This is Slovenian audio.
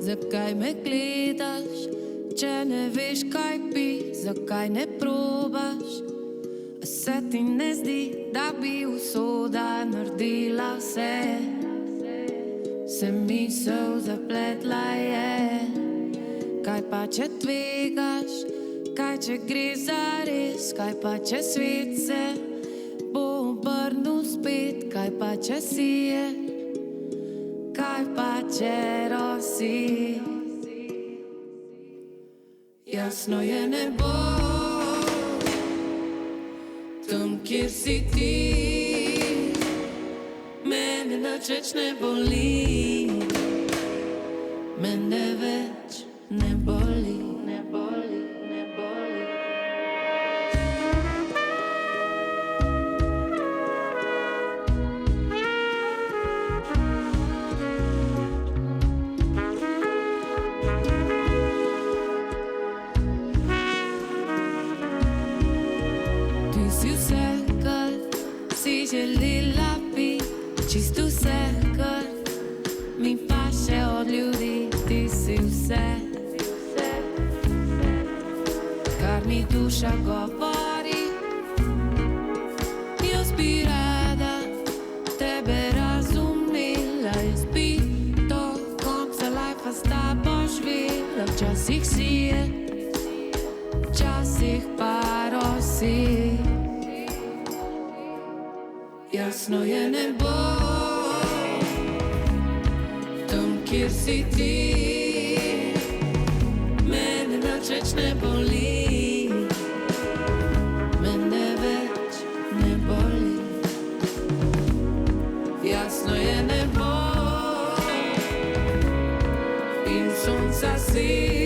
Zakaj me gledaš, če ne veš, kaj bi? Zakaj ne probaš? A se ti ne zdi, da bi usoda naredila vse? Se misel zapletla je. Kaj pa če tvegaš? Kaj če gre zares? Kaj pa če svet se bo obrnil spet? Kaj pa če si je? Kaj pa če rosi? Jasno je nebo, tam kjer si ti. Mene nič več ne boli, mene več ne boli, ne boli, ne boli. Si želela bi čisto vse, kar mi paše od ljudi. Ti si vse, kar mi duša govori. Jaz bi rada tebe razumela, jaz bi do konca lajfa s tabo živela. Včasih si je, včasih pa rosi. Jasno je nebo, tam kjer si ti. Mene nič več ne boli, mene več ne boli. Jasno je nebo in sonca si.